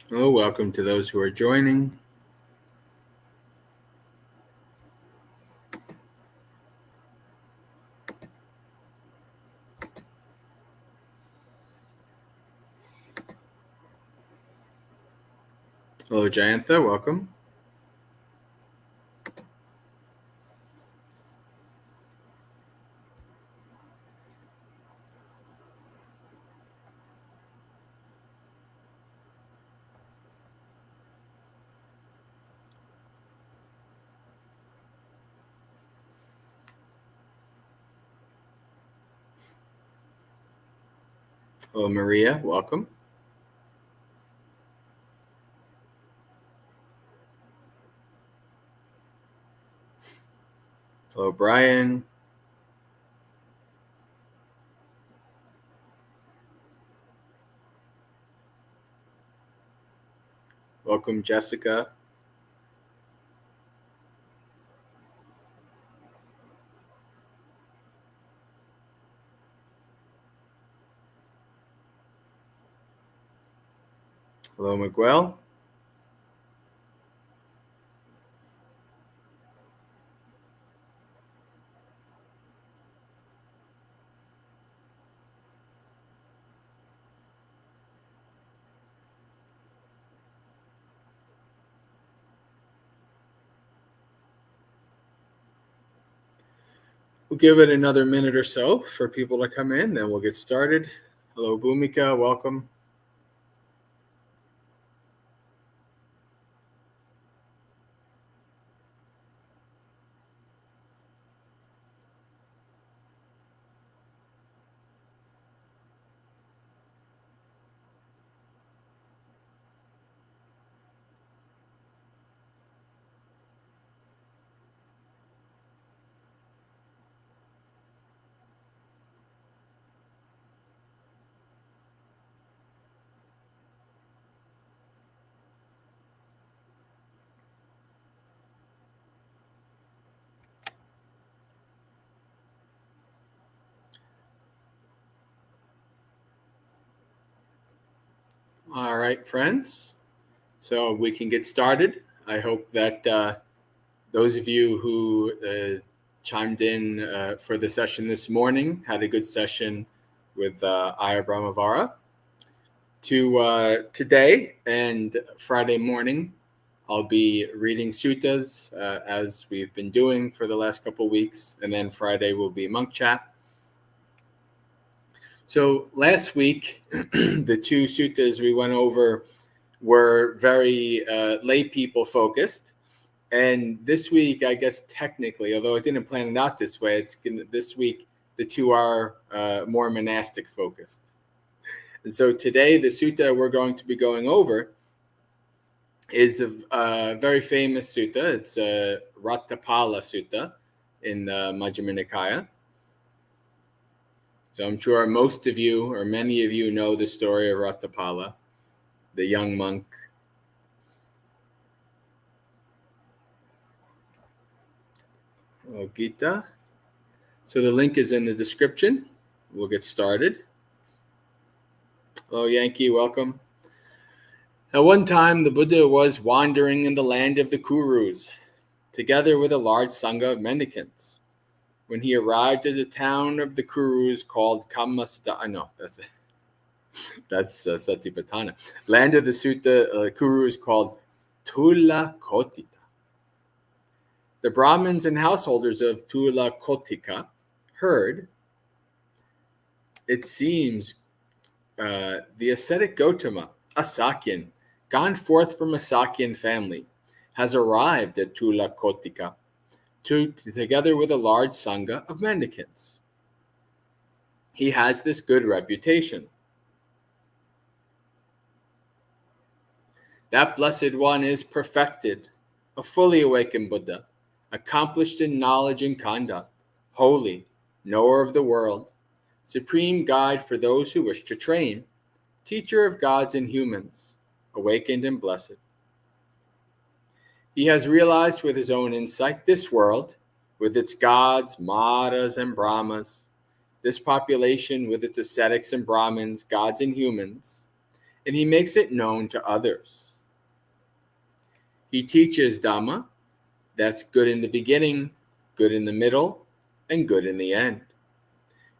Hello, welcome to those who are joining. Hello, Jayantha, welcome. Hello, Maria, welcome. Hello, Brian. Welcome, Jessica. Hello, Miguel. We'll give it another minute or so for people to come in, then we'll get started. Hello, Bhumika, welcome. All right, friends. So we can get started. I hope that those of you who chimed in for the session this morning had a good session with Aya Brahmavara. Today and Friday morning, I'll be reading suttas as we've been doing for the last couple of weeks, and then Friday will be monk chat. So last week, the two suttas we went over were very lay people focused. And this week, I guess technically, although I didn't plan it out this way, this week the two are more monastic focused. And so today, the sutta we're going to be going over is a very famous sutta. It's a Raṭṭhapāla sutta in the Majjhima Nikaya. So I'm sure most of you or many of you know the story of Raṭṭhapāla, the young monk. Gita. So the link is in the description. We'll get started. Hello, Yankee. Welcome. At one time, the Buddha was wandering in the land of the Kurus, together with a large sangha of mendicants. When he arrived at the town of the Kurus called Kammasada, that's Satipatthana. Land of the Sutta Kurus called Tulakotita. The Brahmins and householders of Tulakotika heard, it seems, the ascetic Gautama, a Sakyan, gone forth from a Sakyan family, has arrived at Tulakotika together with a large sangha of mendicants. He has this good reputation. That blessed one is perfected, a fully awakened Buddha, accomplished in knowledge and conduct, holy, knower of the world, supreme guide for those who wish to train, teacher of gods and humans, awakened and blessed. He has realized with his own insight this world, with its gods, Maras, and Brahmas, this population with its ascetics and Brahmins, gods and humans, and he makes it known to others. He teaches Dhamma that's good in the beginning, good in the middle, and good in the end.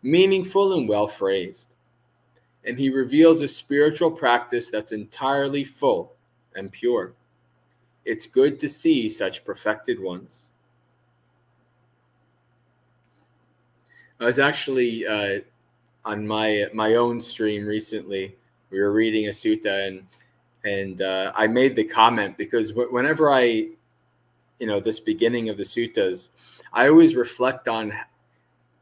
Meaningful and well phrased. And he reveals a spiritual practice that's entirely full and pure. It's good to see such perfected ones. I was actually on my own stream recently. We were reading a sutta, and I made the comment because whenever I, this beginning of the suttas, I always reflect on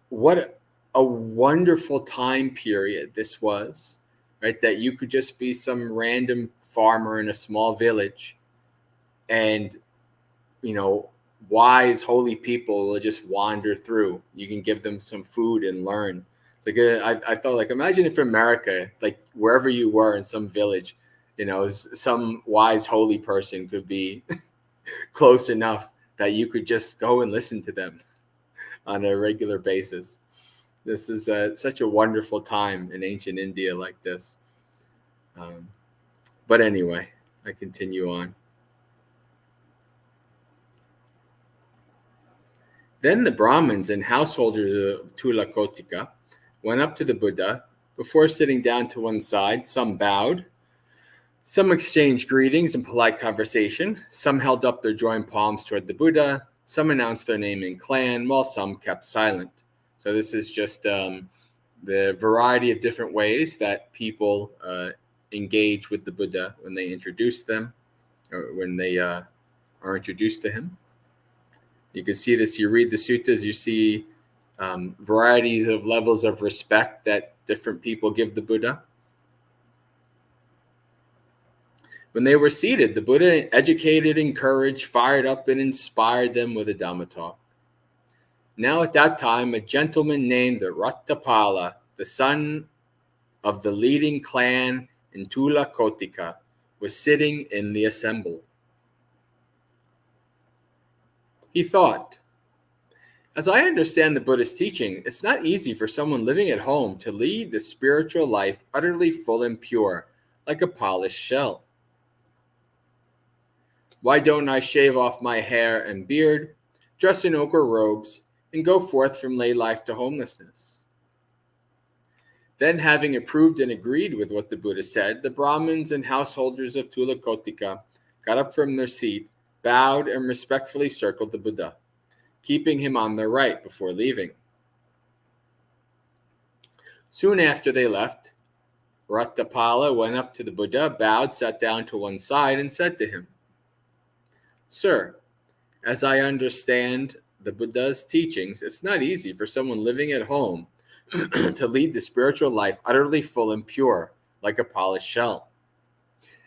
what a wonderful time period this was, right? That you could just be some random farmer in a small village, and wise, holy people will just wander through. You can give them some food and learn. It's like I felt like, imagine if America, like wherever you were in some village, some wise, holy person could be close enough that you could just go and listen to them on a regular basis. This is such a wonderful time in ancient India like this. But anyway, I continue on. Then the Brahmins and householders of Tulakotika went up to the Buddha. Before sitting down to one side, some bowed, some exchanged greetings and polite conversation, some held up their joined palms toward the Buddha, some announced their name and clan, while some kept silent. So this is just the variety of different ways that people engage with the Buddha when they introduce them, or when they are introduced to him. You can see this, you read the suttas, you see varieties of levels of respect that different people give the Buddha. When they were seated, the Buddha educated, encouraged, fired up, and inspired them with a Dhamma talk. Now at that time, a gentleman named Raṭṭhapāla, the son of the leading clan in Tulakotika, was sitting in the assembly. He thought, as I understand the Buddha's teaching, it's not easy for someone living at home to lead the spiritual life utterly full and pure, like a polished shell. Why don't I shave off my hair and beard, dress in ochre robes, and go forth from lay life to homelessness? Then, having approved and agreed with what the Buddha said, the Brahmins and householders of Tulakotika got up from their seat, bowed, and respectfully circled the Buddha, keeping him on their right before leaving. Soon after they left, Raṭṭhapāla went up to the Buddha, bowed, sat down to one side, and said to him, Sir, as I understand the Buddha's teachings, it's not easy for someone living at home to lead the spiritual life utterly full and pure, like a polished shell.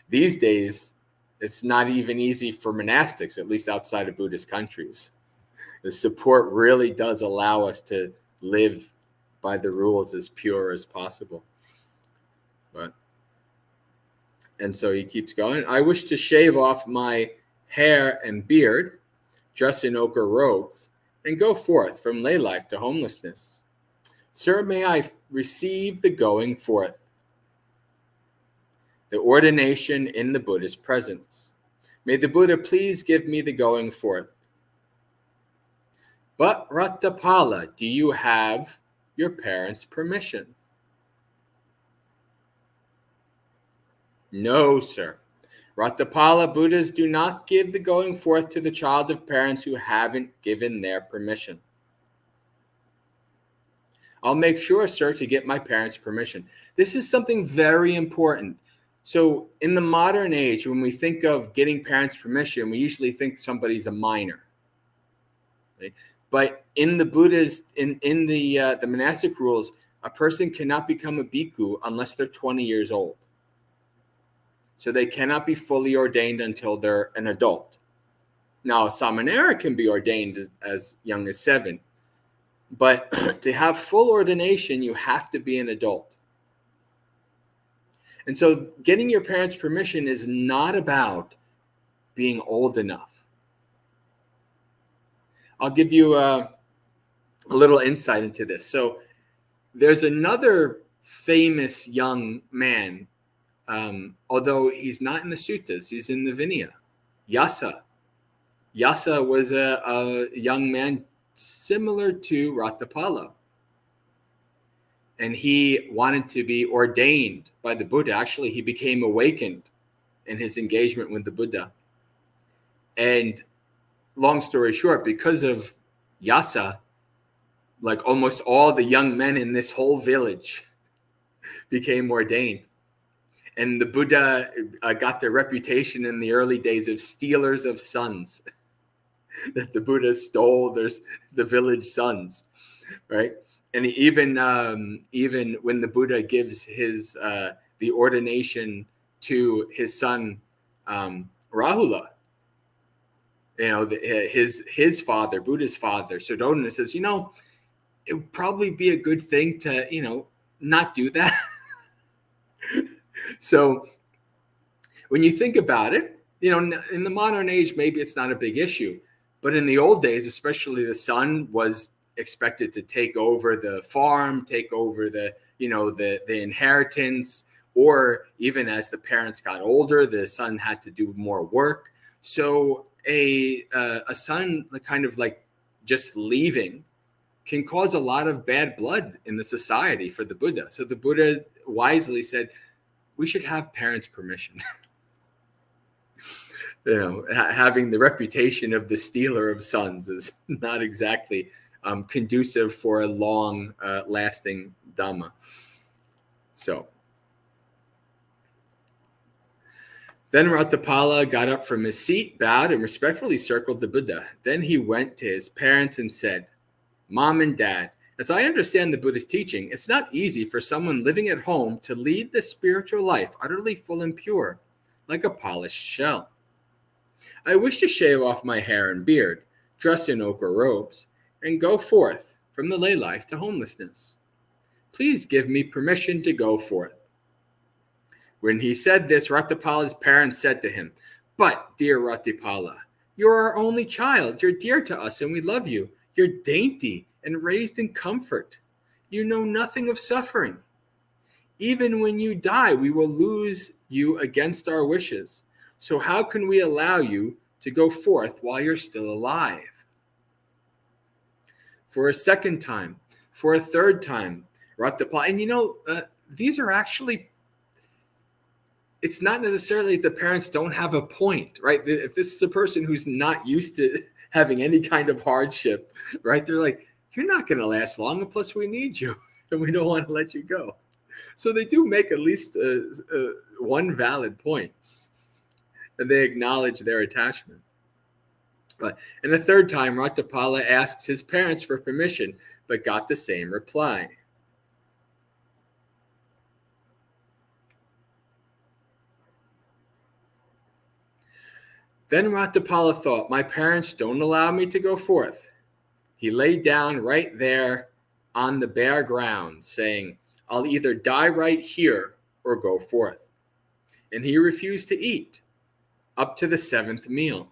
These days, it's not even easy for monastics, at least outside of Buddhist countries. The support really does allow us to live by the rules as pure as possible. And so he keeps going. I wish to shave off my hair and beard, dress in ochre robes, and go forth from lay life to homelessness. Sir, may I receive the going forth, the ordination in the Buddha's presence. May the Buddha please give me the going forth. But Raṭṭhapāla, do you have your parents' permission? No, sir. Raṭṭhapāla, Buddhas do not give the going forth to the child of parents who haven't given their permission. I'll make sure, sir, to get my parents' permission. This is something very important. So in the modern age, when we think of getting parents' permission, we usually think somebody's a minor. Right? But in the Buddha's, in the monastic rules, a person cannot become a bhikkhu unless they're 20 years old. So they cannot be fully ordained until they're an adult. Now, a samanera can be ordained as young as 7. But to have full ordination, you have to be an adult. And so getting your parents' permission is not about being old enough. I'll give you a little insight into this. So there's another famous young man although he's not in the suttas, he's in the Vinaya. Yasa. Yasa was a young man similar to Raṭṭhapāla. And he wanted to be ordained by the Buddha. Actually, he became awakened in his engagement with the Buddha. And long story short, because of Yasa, like almost all the young men in this whole village became ordained. And the Buddha got their reputation in the early days of stealers of sons, that the Buddha stole the village sons, right? And even when the Buddha gives his the ordination to his son Rahula, his father, Buddha's father, Suddhodana, says, it would probably be a good thing to not do that. So when you think about it, in the modern age, maybe it's not a big issue, but in the old days, especially, the son was expected to take over the farm, take over the inheritance, or even as the parents got older, the son had to do more work. So a son kind of like just leaving can cause a lot of bad blood in the society for the Buddha. So the Buddha wisely said, we should have parents' permission. Having the reputation of the stealer of sons is not exactly conducive for a long lasting Dhamma. So then Raṭṭhapāla got up from his seat, bowed, and respectfully circled the Buddha. Then he went to his parents and said, Mom and Dad, as I understand the Buddha's teaching, it's not easy for someone living at home to lead the spiritual life utterly full and pure, like a polished shell. I wish to shave off my hair and beard, dress in ochre robes, and go forth from the lay life to homelessness. Please give me permission to go forth. When he said this, Raṭṭhapāla's parents said to him, But, dear Raṭṭhapāla, you're our only child. You're dear to us and we love you. You're dainty and raised in comfort. You know nothing of suffering. Even when you die, we will lose you against our wishes. So how can we allow you to go forth while you're still alive? For a second time, for a third time, Raṭṭhapāla, and these are actually, it's not necessarily the parents don't have a point, right? If this is a person who's not used to having any kind of hardship, right? They're like, you're not going to last long, and plus we need you, and we don't want to let you go. So they do make at least one valid point, and they acknowledge their attachment. And the third time, Raṭṭhapāla asks his parents for permission, but got the same reply. Then Raṭṭhapāla thought, my parents don't allow me to go forth. He lay down right there on the bare ground, saying, I'll either die right here or go forth. And he refused to eat up to the seventh meal.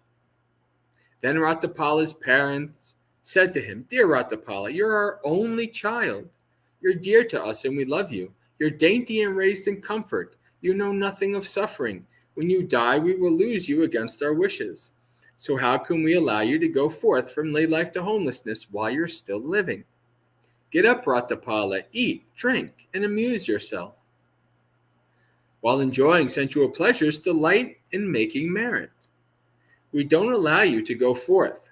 Then Raṭṭhapāla's parents said to him, Dear Raṭṭhapāla, you're our only child. You're dear to us and we love you. You're dainty and raised in comfort. You know nothing of suffering. When you die, we will lose you against our wishes. So how can we allow you to go forth from lay life to homelessness while you're still living? Get up, Raṭṭhapāla, eat, drink, and amuse yourself. While enjoying sensual pleasures, delight in making merit. We don't allow you to go forth.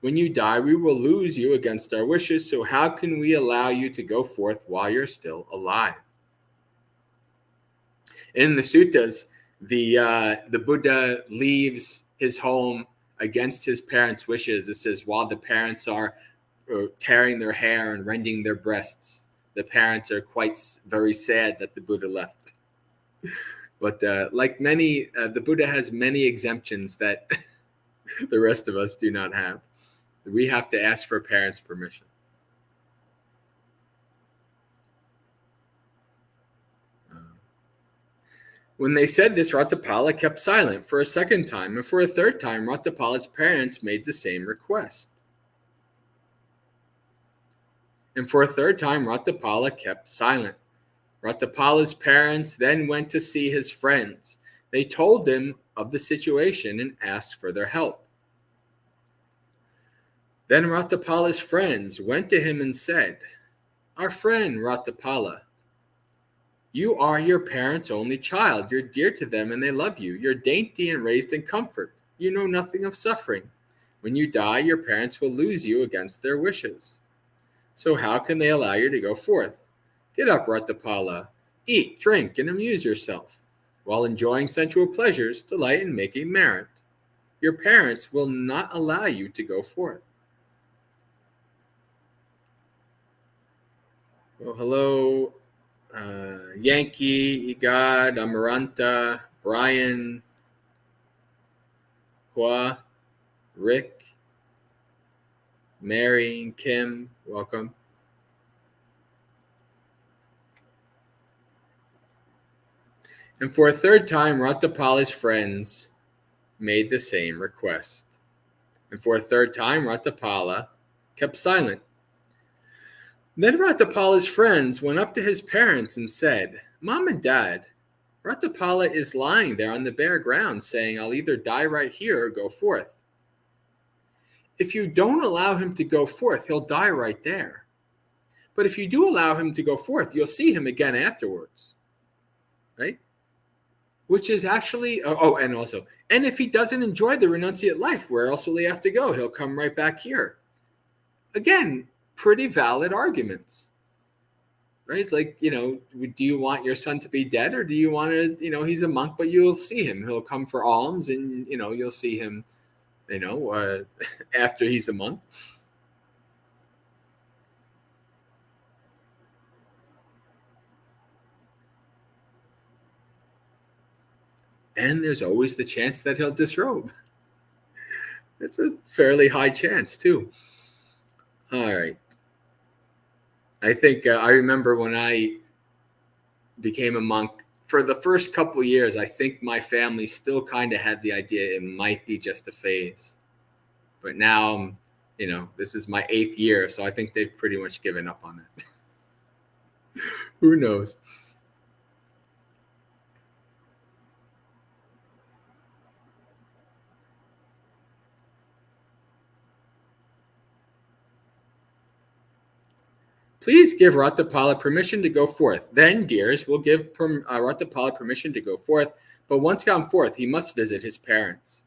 When you die, we will lose you against our wishes, so how can we allow you to go forth while you're still alive? In the suttas, the Buddha leaves his home against his parents' wishes. It says, while the parents are tearing their hair and rending their breasts, the parents are very sad that the Buddha left. But like many, the Buddha has many exemptions that the rest of us do not have. We have to ask for parents' permission. When they said this, Raṭṭhapāla kept silent for a second time, and for a third time, Raṭṭhapāla's parents made the same request. And for a third time, Raṭṭhapāla kept silent. Raṭṭhapāla's parents then went to see his friends. They told them of the situation and asked for their help. Then Raṭṭhapāla's friends went to him and said, "Our friend Raṭṭhapāla, you are your parents' only child. You're dear to them and they love you. You're dainty and raised in comfort. You know nothing of suffering. When you die, your parents will lose you against their wishes. So how can they allow you to go forth? Get up, Raṭṭhapāla. Eat, drink, and amuse yourself. While enjoying sensual pleasures, delight in making merit. Your parents will not allow you to go forth." Well, hello, Yankee, Igad, Amaranta, Brian, Hua, Rick, Mary, and Kim. Welcome. And for a third time, Raṭṭhapāla's friends made the same request. And for a third time, Raṭṭhapāla kept silent. Then Raṭṭhapāla's friends went up to his parents and said, "Mom and Dad, Raṭṭhapāla is lying there on the bare ground saying, 'I'll either die right here or go forth.' If you don't allow him to go forth, he'll die right there. But if you do allow him to go forth, you'll see him again afterwards." Right? Which is actually, and if he doesn't enjoy the renunciate life, where else will he have to go? He'll come right back here. Again, pretty valid arguments, right? It's like, do you want your son to be dead, or do you want to, he's a monk, but you'll see him. He'll come for alms, and, you'll see him, after he's a monk. And there's always the chance that he'll disrobe. It's a fairly high chance, too. All right. I think I remember when I became a monk, for the first couple of years, I think my family still kind of had the idea it might be just a phase. But now, this is my 8th year, so I think they've pretty much given up on it. Who knows? Please give Raṭṭhapāla permission to go forth. Then, dears, we'll give Raṭṭhapāla permission to go forth, but once gone forth, he must visit his parents.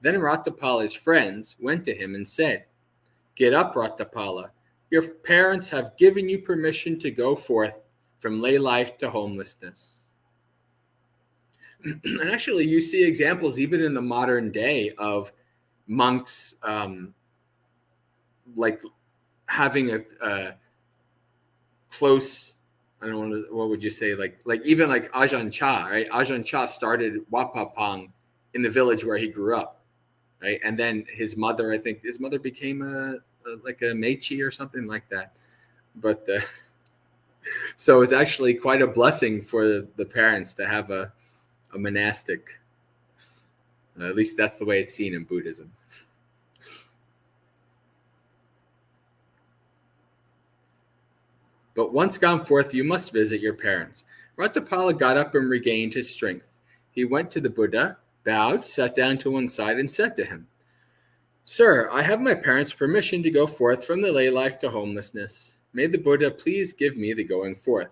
Then Raṭṭhapāla's friends went to him and said, "Get up, Raṭṭhapāla. Your parents have given you permission to go forth from lay life to homelessness." And actually, you see examples even in the modern day of monks like having a close, I don't know, what would you say, like even like Ajahn Chah, right? Ajahn Chah started Wapapang in the village where he grew up, right? And then his mother became a Mechi or something like that. But so it's actually quite a blessing for the parents to have a monastic. At least that's the way it's seen in Buddhism. But once gone forth, you must visit your parents. Raṭṭhapāla got up and regained his strength. He went to the Buddha, bowed, sat down to one side, and said to him, "Sir, I have my parents' permission to go forth from the lay life to homelessness. May the Buddha please give me the going forth."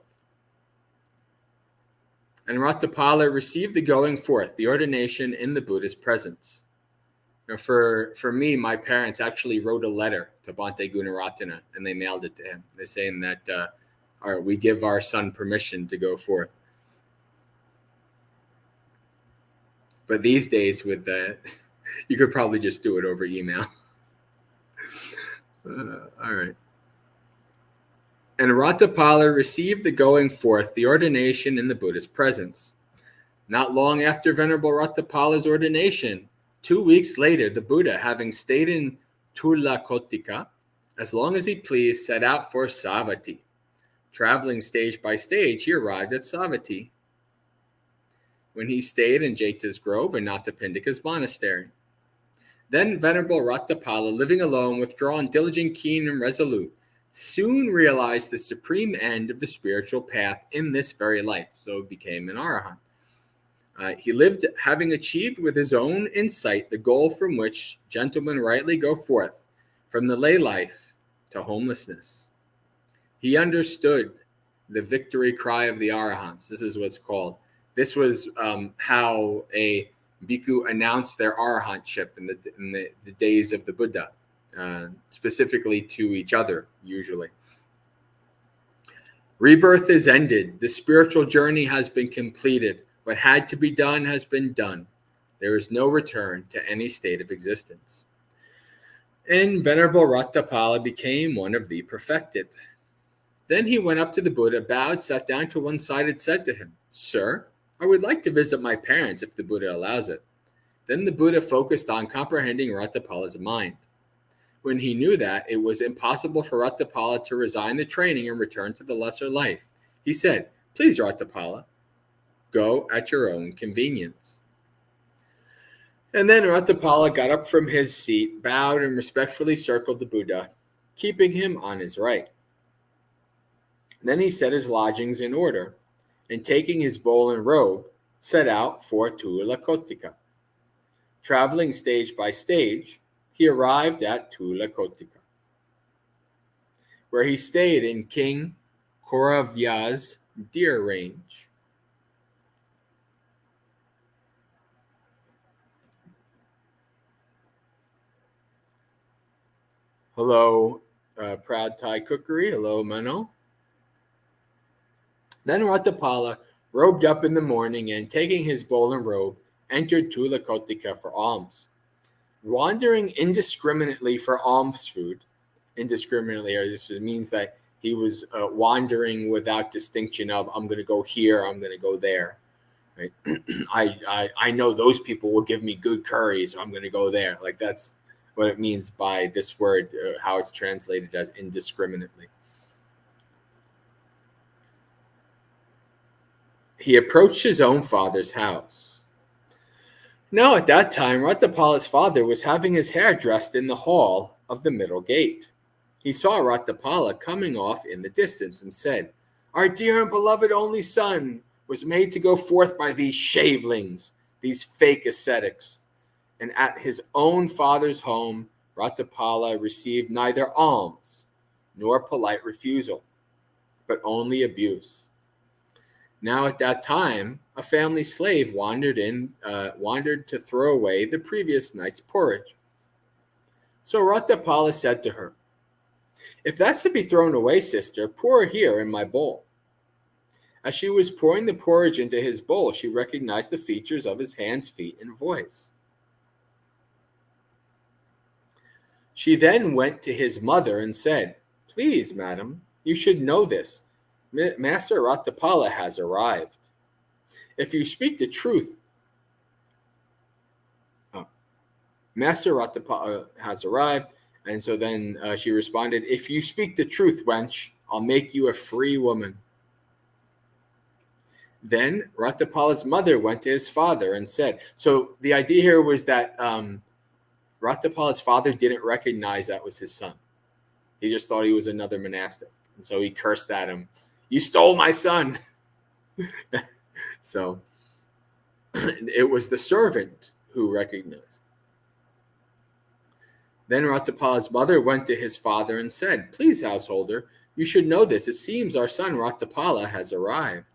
And Raṭṭhapāla received the going forth, the ordination in the Buddha's presence. For me, my parents actually wrote a letter to Bhante Gunaratana, and they mailed it to him. They're saying that we give our son permission to go forth. But these days, with that, you could probably just do it over email. All right. And Raṭṭhapāla received the going forth, the ordination in the Buddha's presence. Not long after Venerable Raṭṭhapāla's ordination, 2 weeks later, the Buddha, having stayed in Tulakotika, as long as he pleased, set out for Savatthi. Traveling stage by stage, he arrived at Savatthi, when he stayed in Jeta's Grove and Natapindika's monastery. Then Venerable Raṭṭhapāla, living alone, withdrawn, diligent, keen, and resolute, soon realized the supreme end of the spiritual path in this very life. So became an arahant. He lived having achieved with his own insight the goal from which gentlemen rightly go forth, from the lay life to homelessness. He understood the victory cry of the arahants. This is what's called. This was how a bhikkhu announced their arahantship in the days of the Buddha, specifically to each other, usually. Rebirth is ended. The spiritual journey has been completed. What had to be done has been done. There is no return to any state of existence. And Venerable Raṭṭhapāla became one of the perfected. Then he went up to the Buddha, bowed, sat down to one side, and said to him, "Sir, I would like to visit my parents if the Buddha allows it." Then the Buddha focused on comprehending Raṭṭhapāla's mind. When he knew that it was impossible for Raṭṭhapāla to resign the training and return to the lesser life, he said, "Please, Raṭṭhapāla, go at your own convenience." And then Raṭṭhapāla got up from his seat, bowed, and respectfully circled the Buddha, keeping him on his right. Then he set his lodgings in order, and taking his bowl and robe, set out for Tulakotika. Traveling stage by stage, he arrived at Tulakotika, where he stayed in King Kauravya's deer range. Hello, Proud Thai Cookery. Hello, Mano. Then Raṭṭhapāla robed up in the morning and, taking his bowl and robe, entered Tulakotika for alms. Wandering indiscriminately for alms food, indiscriminately, or this means that he was wandering without distinction of, I'm going to go here, I'm going to go there. Right? I know those people will give me good curry, so I'm going to go there. Like that's what it means by this word, how it's translated as indiscriminately. He approached his own father's house. Now at that time, Raṭṭhapāla's father was having his hair dressed in the hall of the middle gate. He saw Raṭṭhapāla coming off in the distance and said, "Our dear and beloved only son was made to go forth by these shavelings, these fake ascetics." And at his own father's home, Raṭṭhapāla received neither alms nor polite refusal, but only abuse. Now at that time, a family slave wandered to throw away the previous night's porridge. So Raṭṭhapāla said to her, "If that's to be thrown away, sister, pour here in my bowl." As she was pouring the porridge into his bowl, she recognized the features of his hands, feet, and voice. She then went to his mother and said, "Please, madam, you should know this. Master Raṭṭhapāla has arrived. If you speak the truth, Master Raṭṭhapāla has arrived." And so then she responded, "If you speak the truth, wench, I'll make you a free woman." Then Raṭṭhapāla's mother went to his father and said, so the idea here was that Raṭṭhapāla's father didn't recognize that was his son. He just thought he was another monastic. And so he cursed at him, "You stole my son." So it was the servant who recognized. Then Raṭṭhapāla's mother went to his father and said, "Please, householder, you should know this. It seems our son Raṭṭhapāla has arrived."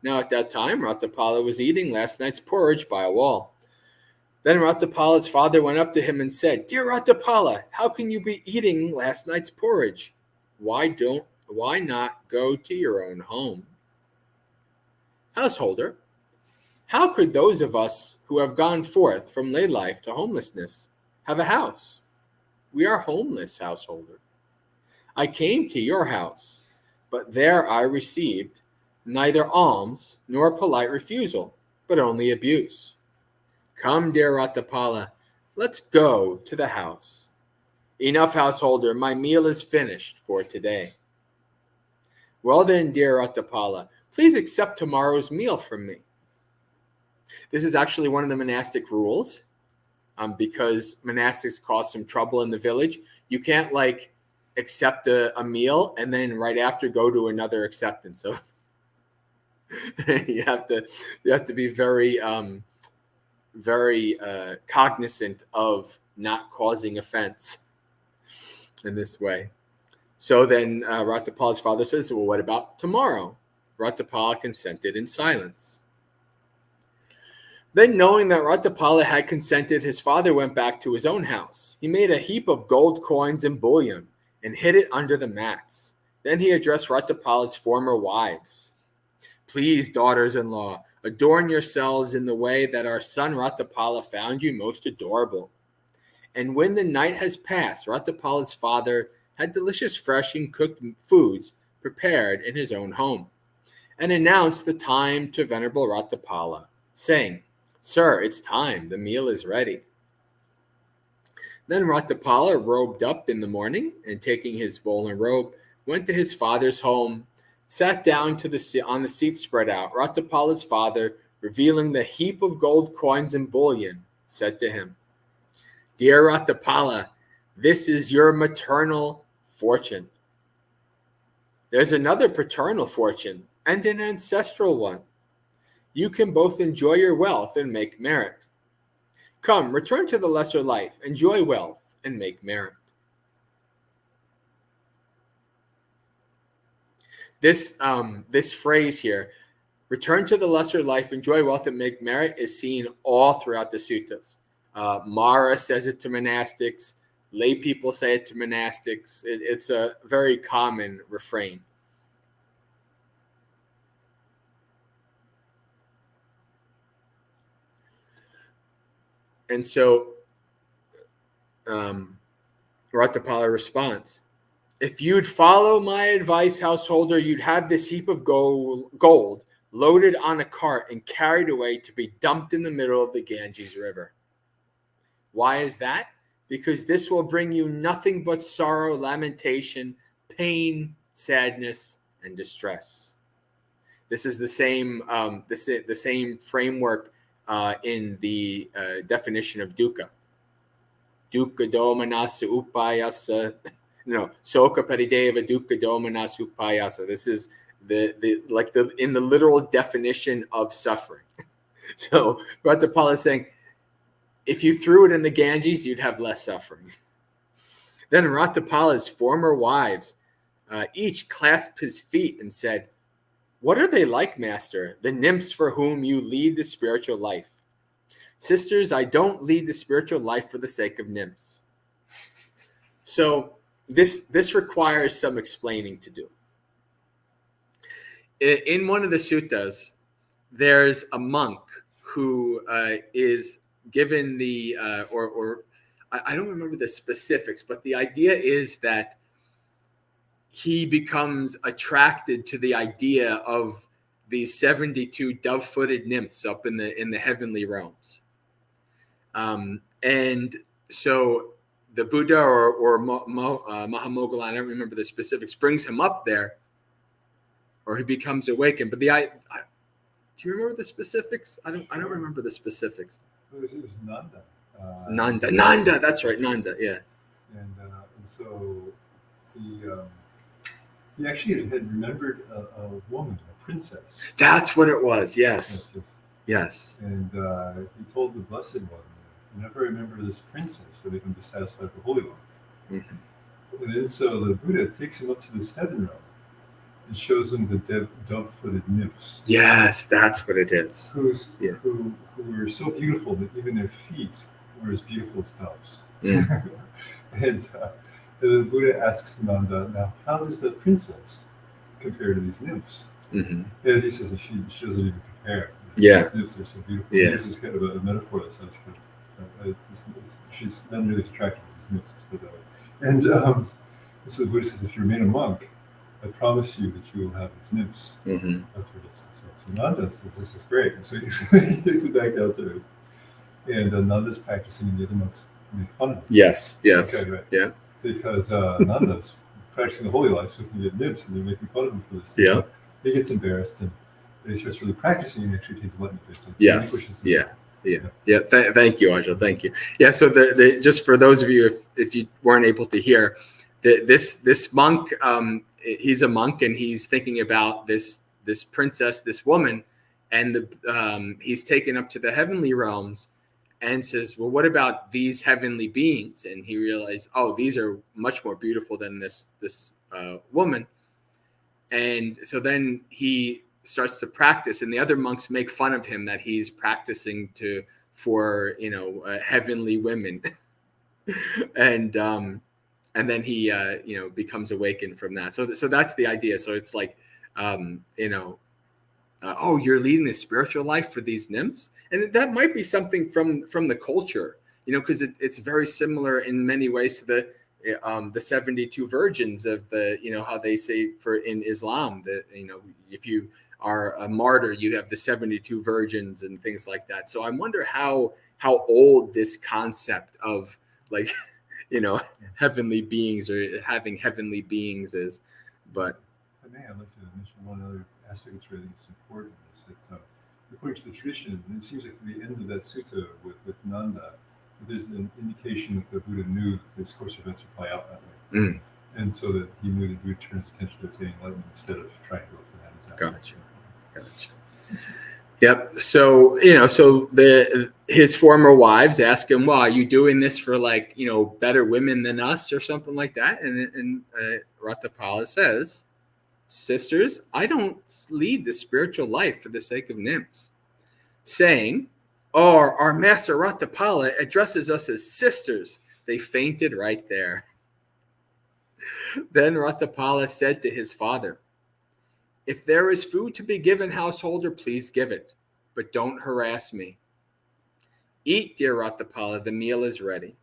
Now at that time, Raṭṭhapāla was eating last night's porridge by a wall. Then Raṭṭhapāla's father went up to him and said, "Dear Raṭṭhapāla, how can you be eating last night's porridge? Why not go to your own home?" Householder, how could those of us who have gone forth from lay life to homelessness have a house? We are homeless, householder. I came to your house, but there I received neither alms nor polite refusal, but only abuse. Come, dear Raṭṭhapāla, let's go to the house. Enough, householder, my meal is finished for today. Well then, dear Raṭṭhapāla, please accept tomorrow's meal from me. This is actually one of the monastic rules, because monastics cause some trouble in the village. You can't accept a meal and then right after go to another acceptance. So you have to be very cognizant of not causing offense in this way. So then Raṭṭhapāla's father says, well, what about tomorrow? Raṭṭhapāla consented in silence. Then, knowing that Raṭṭhapāla had consented, his father went back to his own house. He made a heap of gold coins and bullion and hid it under the mats. Then he addressed Raṭṭhapāla's former wives. Please, daughters-in-law, adorn yourselves in the way that our son Raṭṭhapāla found you most adorable. And when the night has passed, Raṭṭhapāla's father had delicious fresh and cooked foods prepared in his own home, and announced the time to Venerable Raṭṭhapāla, saying, Sir, it's time, the meal is ready. Then Raṭṭhapāla robed up in the morning, and taking his bowl and robe, went to his father's home, sat down on the seat spread out. Raṭṭhapāla's father, revealing the heap of gold coins and bullion, said to him, Dear Raṭṭhapāla, this is your maternal fortune. There's another paternal fortune and an ancestral one. You can both enjoy your wealth and make merit. Come, return to the lesser life, enjoy wealth, and make merit. This phrase here, return to the lesser life, enjoy wealth, and make merit, is seen all throughout the suttas. Mara says it to monastics. Lay people say it to monastics. It's a very common refrain. And so Raṭṭhapāla responds, if you'd follow my advice, householder, you'd have this heap of gold loaded on a cart and carried away to be dumped in the middle of the Ganges River. Why is that? Because this will bring you nothing but sorrow, lamentation, pain, sadness, and distress. This is the same the same framework in the definition of dukkha. Dukkha domanasa upayasa. No, soka parideva dukkha domanasa upayasa. This is the in the literal definition of suffering. So Raṭṭhapāla is saying, if you threw it in the Ganges, you'd have less suffering. Then Raṭṭhapāla's former wives each clasped his feet and said, what are they like, master, the nymphs for whom you lead the spiritual life? Sisters, I don't lead the spiritual life for the sake of nymphs. So this requires some explaining to do. In one of the suttas, there's a monk who is given the, I don't remember the specifics, but the idea is that he becomes attracted to the idea of these 72 dove-footed nymphs up in the heavenly realms. And so the Buddha or Mahamoggala, I don't remember the specifics, brings him up there, or he becomes awakened. But do you remember the specifics? I don't remember the specifics. It was Nanda. Nanda, that's right, Nanda, yeah. And so he actually had remembered a woman, a princess. That's what it was, yes. Yes. And he told the Blessed One, whenever I remember this princess, I become dissatisfied with the Holy One. Mm-hmm. And then so the Buddha takes him up to this heaven realm and shows him the dove-footed nymphs. Yes, that's what it is. Who were so beautiful that even their feet were as beautiful as doves. Mm. And the Buddha asks Nanda, now how does the princess compare to these nymphs? Mm-hmm. And he says she doesn't even compare. Yeah. These nymphs are so beautiful. Yeah. This is kind of a metaphor that sounds good. She's not nearly as attractive as these nymphs, let's put it that way. And so the Buddha says, if you remain a monk, I promise you that you will have these nymphs after this. So Nanda says, this is great. And so he takes it back down to earth. And Nanda's practicing, and the other monks make fun of him. Yes. Okay, right. Yeah. Because Nanda's practicing the holy life, so he can get nymphs, and they're making fun of him for this. Yeah. So he gets embarrassed, and he starts really practicing, and actually takes enlightenment. So yes. Yeah. Thank you, Ajahn. Thank you. Yeah. So the just for those of you, if you weren't able to hear, this monk, he's a monk, and he's thinking about this princess, this woman, and he's taken up to the heavenly realms, and says, well, what about these heavenly beings? And he realized, oh, these are much more beautiful than this woman. And so then he starts to practice, and the other monks make fun of him that he's practicing for heavenly women. And then he becomes awakened from that. So that's the idea. So it's like oh, you're leading a spiritual life for these nymphs, and that might be something from the culture, because it's very similar in many ways to the 72 virgins of how they say in Islam that if you are a martyr, you have the 72 virgins and things like that. So I wonder how old this concept of like heavenly beings or having heavenly beings is. But I'd like to mention one other aspect that's really important is that according to the tradition, it seems like at the end of that sutta with Nanda, there's an indication that the Buddha knew this course of events would play out that way. And so that he knew that he would turn his attention to attaining enlightenment instead of trying to go for that. Exactly. Gotcha. Yep. So his former wives ask him, well, are you doing this for better women than us or something like that? And Raṭṭhapāla says, sisters, I don't lead the spiritual life for the sake of nymphs. Saying, oh, our master Raṭṭhapāla addresses us as sisters. They fainted right there. Then Raṭṭhapāla said to his father, if there is food to be given, householder, please give it, but don't harass me. Eat, dear Raṭṭhapāla, the meal is ready.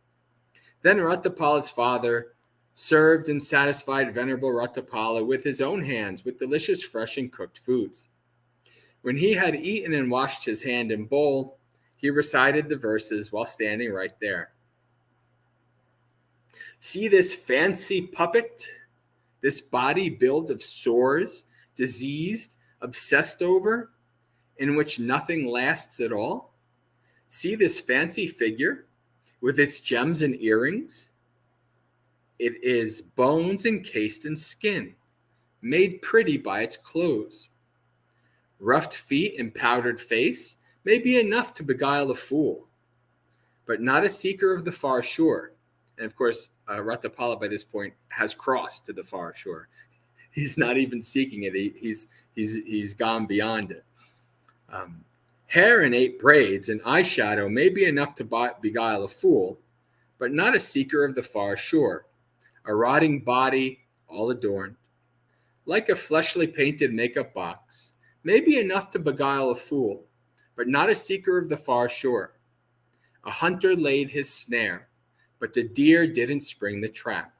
Then Raṭṭhapāla's father served and satisfied Venerable Raṭṭhapāla with his own hands with delicious, fresh, and cooked foods. When he had eaten and washed his hand and bowl, he recited the verses while standing right there. See this fancy puppet, this body built of sores, diseased, obsessed over, in which nothing lasts at all? See this fancy figure with its gems and earrings? It is bones encased in skin, made pretty by its clothes. Roughed feet and powdered face may be enough to beguile a fool, but not a seeker of the far shore. And of course, Raṭṭhapāla by this point has crossed to the far shore. He's not even seeking it. He's gone beyond it. Hair and 8 braids and eyeshadow may be enough to beguile a fool, but not a seeker of the far shore. A rotting body, all adorned, like a fleshly painted makeup box, may be enough to beguile a fool, but not a seeker of the far shore. A hunter laid his snare, but the deer didn't spring the trap.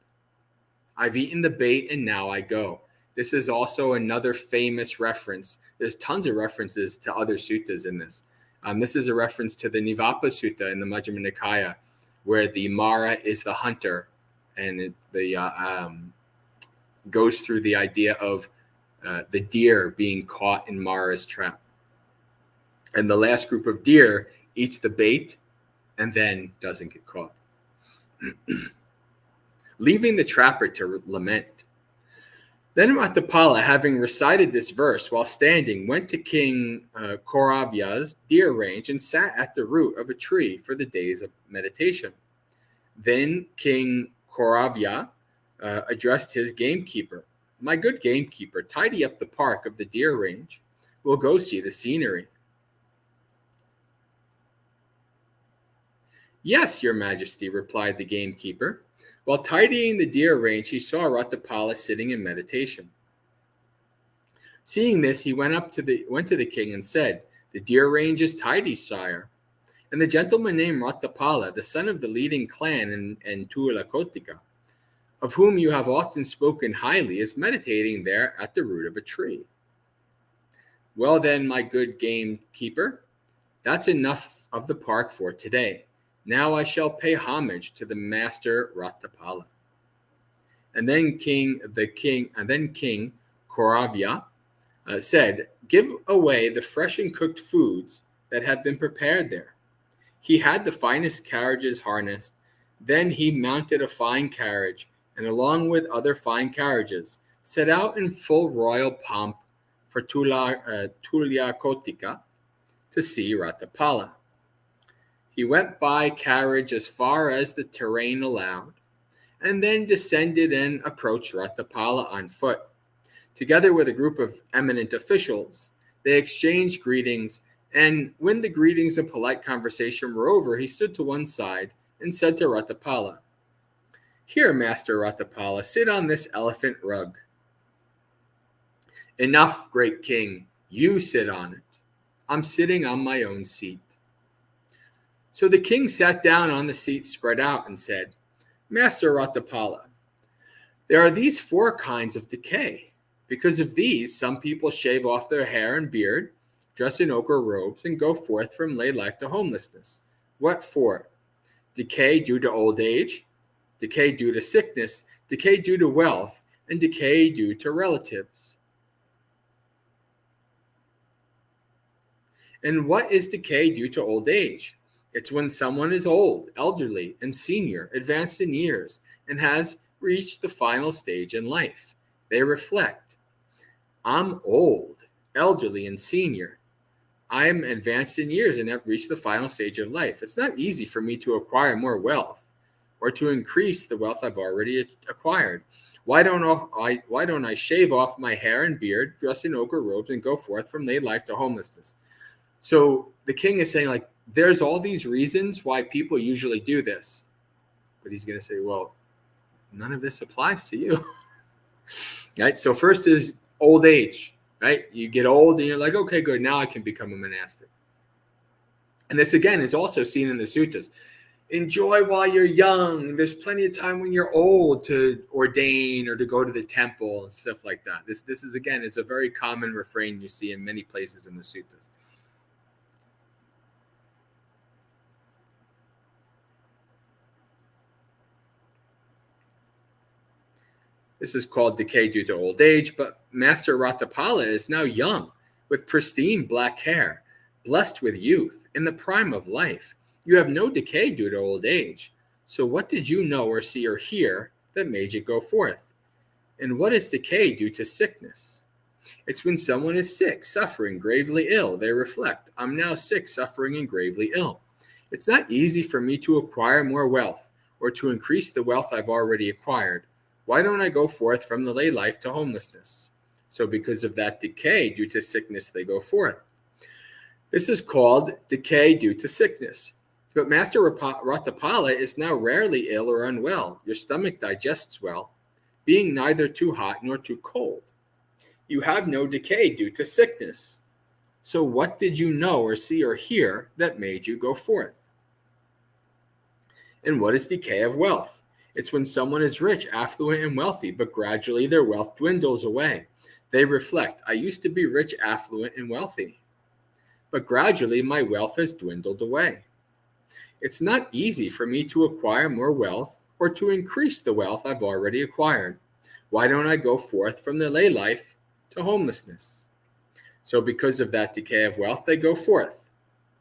I've eaten the bait and now I go. This is also another famous reference. There's tons of references to other suttas in this. This is a reference to the Nivapa Sutta in the Majjhima Nikaya, where the Mara is the hunter, and it goes through the idea of the deer being caught in Mara's trap. And the last group of deer eats the bait and then doesn't get caught. Leaving the trapper to lament. Then Raṭṭhapāla, having recited this verse while standing, went to King Kauravya's deer range and sat at the root of a tree for the days of meditation. Then King Kauravya addressed his gamekeeper. My good gamekeeper, tidy up the park of the deer range. We'll go see the scenery. Yes, your majesty, replied the gamekeeper. While tidying the deer range, he saw Raṭṭhapāla sitting in meditation. Seeing this, he went to the king and said, the deer range is tidy, sire. And the gentleman named Raṭṭhapāla, the son of the leading clan in Tuulakotika, of whom you have often spoken highly, is meditating there at the root of a tree. Well then, my good gamekeeper, that's enough of the park for today. Now I shall pay homage to the master Raṭṭhapāla. And then King Kauravya said, give away the fresh and cooked foods that have been prepared there. He had the finest carriages harnessed. Then he mounted a fine carriage, and along with other fine carriages, set out in full royal pomp for Tulyakotika to see Raṭṭhapāla. He went by carriage as far as the terrain allowed, and then descended and approached Raṭṭhapāla on foot. Together with a group of eminent officials, they exchanged greetings, and when the greetings and polite conversation were over, he stood to one side and said to Raṭṭhapāla, "Here, Master Raṭṭhapāla, sit on this elephant rug." "Enough, great king, you sit on it. I'm sitting on my own seat." So the king sat down on the seat spread out and said, "Master Raṭṭhapāla, there are these 4 kinds of decay. Because of these, some people shave off their hair and beard, dress in ochre robes, and go forth from lay life to homelessness. What for? Decay due to old age, decay due to sickness, decay due to wealth, and decay due to relatives." And what is decay due to old age? It's when someone is old, elderly, and senior, advanced in years, and has reached the final stage in life. They reflect, "I'm old, elderly, and senior. I'm advanced in years and have reached the final stage of life. It's not easy for me to acquire more wealth or to increase the wealth I've already acquired. Why don't I shave off my hair and beard, dress in ochre robes, and go forth from lay life to homelessness?" So the king is saying, like, there's all these reasons why people usually do this. But he's going to say, well, none of this applies to you. Right? So first is old age, right? You get old and you're like, okay, good. Now I can become a monastic. And this, again, is also seen in the suttas. Enjoy while you're young. There's plenty of time when you're old to ordain or to go to the temple and stuff like that. This is, again, it's a very common refrain you see in many places in the suttas. This is called decay due to old age, but Master Raṭṭhapāla is now young, with pristine black hair, blessed with youth, in the prime of life. You have no decay due to old age. So what did you know or see or hear that made you go forth? And what is decay due to sickness? It's when someone is sick, suffering, gravely ill. They reflect, I'm now sick, suffering, and gravely ill. It's not easy for me to acquire more wealth or to increase the wealth I've already acquired. Why don't I go forth from the lay life to homelessness? So because of that decay due to sickness, they go forth. This is called decay due to sickness. But Master Raṭṭhapāla is now rarely ill or unwell. Your stomach digests well, being neither too hot nor too cold. You have no decay due to sickness. So what did you know or see or hear that made you go forth? And what is decay of wealth? It's when someone is rich, affluent, and wealthy, but gradually their wealth dwindles away. They reflect, I used to be rich, affluent, and wealthy, but gradually my wealth has dwindled away. It's not easy for me to acquire more wealth or to increase the wealth I've already acquired. Why don't I go forth from the lay life to homelessness? So because of that decay of wealth, they go forth.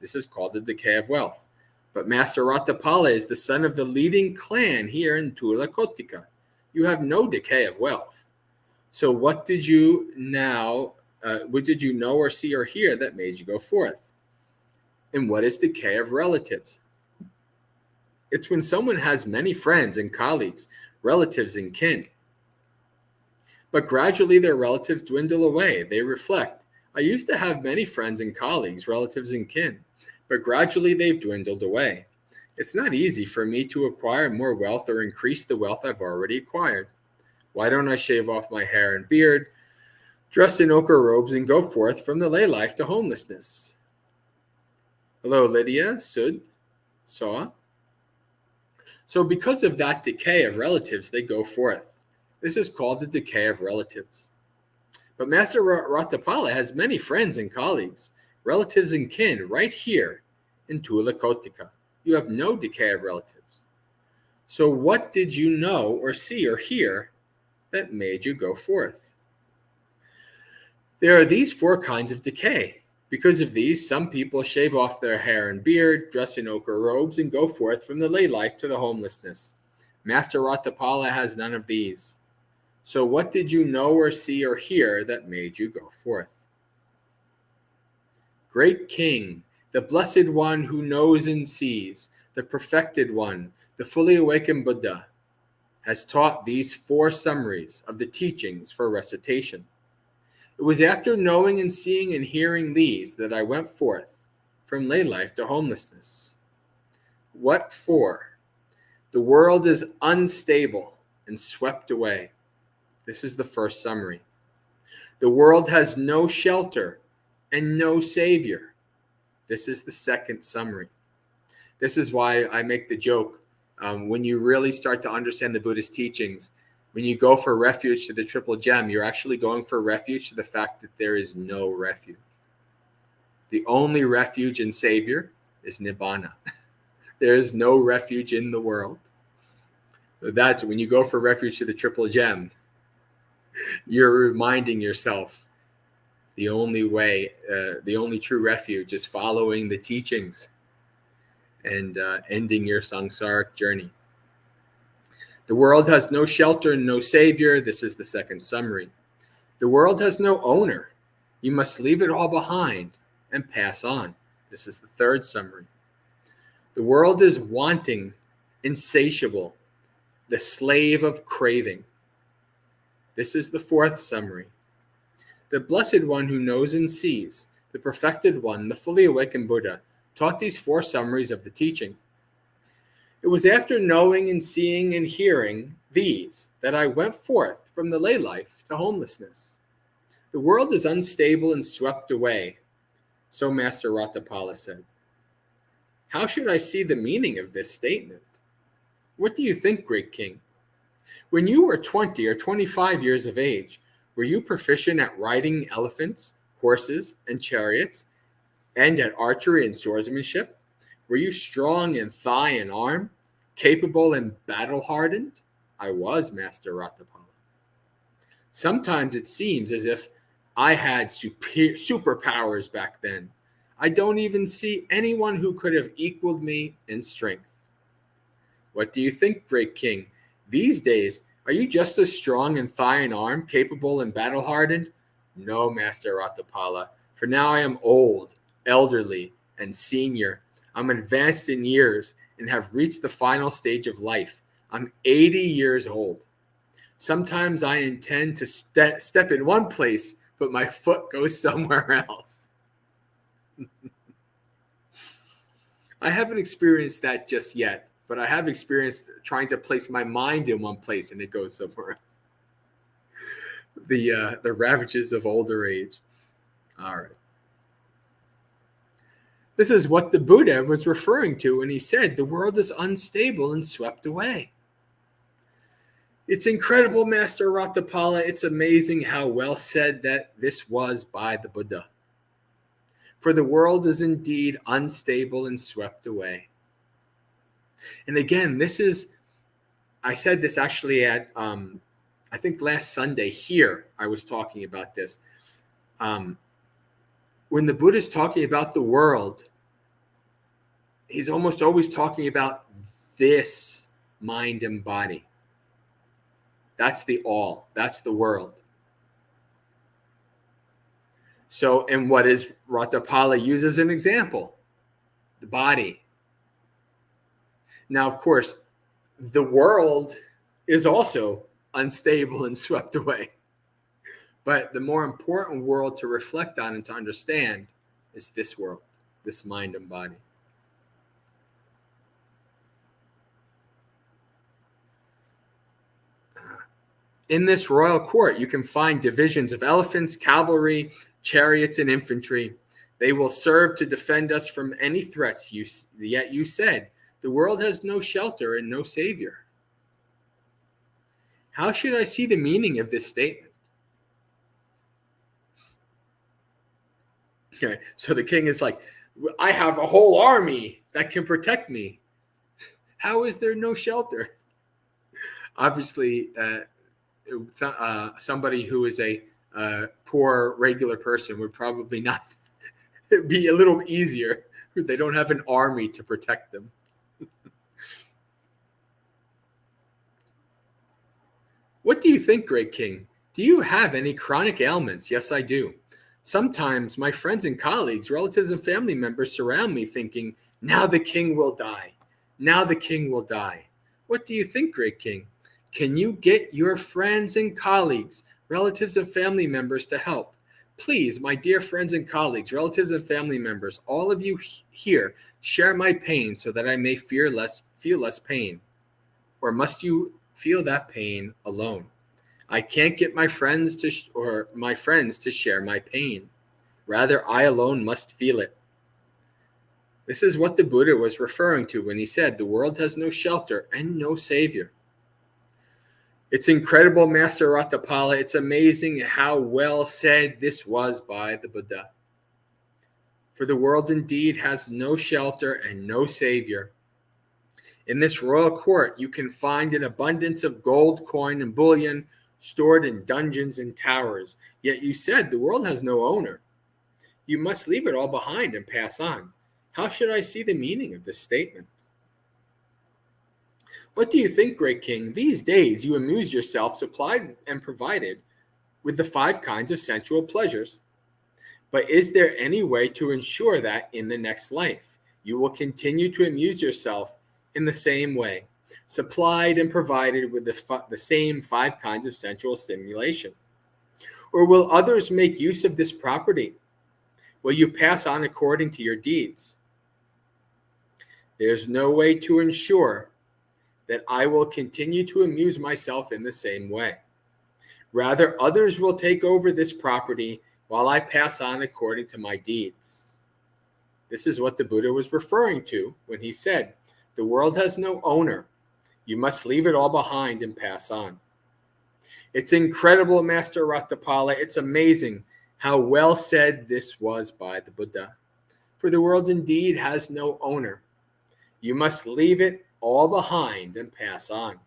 This is called the decay of wealth. But Master Raṭṭhapāla is the son of the leading clan here in Tulyakotika. You have no decay of wealth. So what did you know or see or hear that made you go forth? And what is decay of relatives? It's when someone has many friends and colleagues, relatives and kin. But gradually their relatives dwindle away. They reflect, I used to have many friends and colleagues, relatives and kin, but gradually they've dwindled away. It's not easy for me to acquire more wealth or increase the wealth I've already acquired. Why don't I shave off my hair and beard, dress in ochre robes, and go forth from the lay life to homelessness? Hello, Lydia, Sud, Saw. So because of that decay of relatives, they go forth. This is called the decay of relatives. But Master Raṭṭhapāla has many friends and colleagues, relatives and kin right here in Tulyakotika. You have no decay of relatives. So what did you know or see or hear that made you go forth? There are these 4 kinds of decay. Because of these, some people shave off their hair and beard, dress in ochre robes, and go forth from the lay life to the homelessness. Master Raṭṭhapāla has none of these. So what did you know or see or hear that made you go forth? Great King, the Blessed One who knows and sees, the Perfected One, the fully awakened Buddha, has taught these 4 summaries of the teachings for recitation. It was after knowing and seeing and hearing these that I went forth from lay life to homelessness. What for? The world is unstable and swept away. This is the first summary. The world has no shelter and no savior. This is the second summary. This is why I make the joke, when you really start to understand the Buddhist teachings, when you go for refuge to the triple gem, you're actually going for refuge to the fact that there is no refuge. The only refuge and savior is Nibbana. There is no refuge in the world. So that's when you go for refuge to the triple gem, you're reminding yourself the only way, the only true refuge is following the teachings and ending your samsaric journey. The world has no shelter and no savior. This is the second summary. The world has no owner. You must leave it all behind and pass on. This is the third summary. The world is wanting, insatiable, the slave of craving. This is the fourth summary. The Blessed One who knows and sees, the Perfected One, the fully awakened Buddha, taught these 4 summaries of the teaching. It was after knowing and seeing and hearing these that I went forth from the lay life to homelessness. The world is unstable and swept away, so Master Raṭṭhapāla said. How should I see the meaning of this statement? What do you think, Great King? When you were 20 or 25 years of age, were you proficient at riding elephants, horses, and chariots, and at archery and swordsmanship? Were you strong in thigh and arm, capable and battle-hardened? I was, Master Raṭṭhapāla. Sometimes it seems as if I had superpowers back then. I don't even see anyone who could have equaled me in strength. What do you think, Great King? These days, are you just as strong in thigh and arm, capable and battle-hardened? No, Master Raṭṭhapāla, for now I am old, elderly, and senior. I'm advanced in years and have reached the final stage of life. I'm 80 years old. Sometimes I intend to step in one place, but my foot goes somewhere else. I haven't experienced that just yet, but I have experienced trying to place my mind in one place and it goes somewhere else. The ravages of older age. All right. This is what the Buddha was referring to when he said the world is unstable and swept away. It's incredible, Master Raṭṭhapāla. It's amazing how well said that this was by the Buddha. For the world is indeed unstable and swept away. And again, I said this actually at, I think last Sunday here, I was talking about this. When the Buddha is talking about the world, he's almost always talking about this mind and body. That's the all. That's the world. So, and what is Raṭṭhapāla used as an example? The body. Now, of course, the world is also unstable and swept away. But the more important world to reflect on and to understand is this world, this mind and body. In this royal court, you can find divisions of elephants, cavalry, chariots, and infantry. They will serve to defend us from any threats. Yet you said, the world has no shelter and no savior. How should I see the meaning of this statement? Okay, so the king is like, I have a whole army that can protect me. How is there no shelter? Obviously, somebody who is a poor regular person would probably not be a little easier. They don't have an army to protect them. What do you think, great king? Do you have any chronic ailments? Yes, I do. Sometimes my friends and colleagues, relatives and family members surround me thinking, now the king will die. Now the king will die. What do you think, great king? Can you get your friends and colleagues, relatives and family members to help? Please, my dear friends and colleagues, relatives and family members, all of you here, share my pain so that I may feel less pain. Or must you feel that pain alone? I can't get my friends to share my pain. Rather, I alone must feel it. This is what the Buddha was referring to when he said the world has no shelter and no savior. It's incredible, Master Raṭṭhapāla. It's amazing how well said this was by the Buddha. For the world indeed has no shelter and no savior. In this royal court, you can find an abundance of gold, coin, and bullion stored in dungeons and towers. Yet you said the world has no owner. You must leave it all behind and pass on. How should I see the meaning of this statement? What do you think, great king? These days you amuse yourself, supplied and provided with the 5 kinds of sensual pleasures. But is there any way to ensure that in the next life you will continue to amuse yourself in the same way, supplied and provided with the same 5 kinds of sensual stimulation? Or will others make use of this property? Will you pass on according to your deeds? There's no way to ensure that I will continue to amuse myself in the same way. Rather, others will take over this property while I pass on according to my deeds. This is what the Buddha was referring to when he said, the world has no owner. You must leave it all behind and pass on. It's incredible, Master Raṭṭhapāla. It's amazing how well said this was by the Buddha. For the world indeed has no owner. You must leave it all behind and pass on.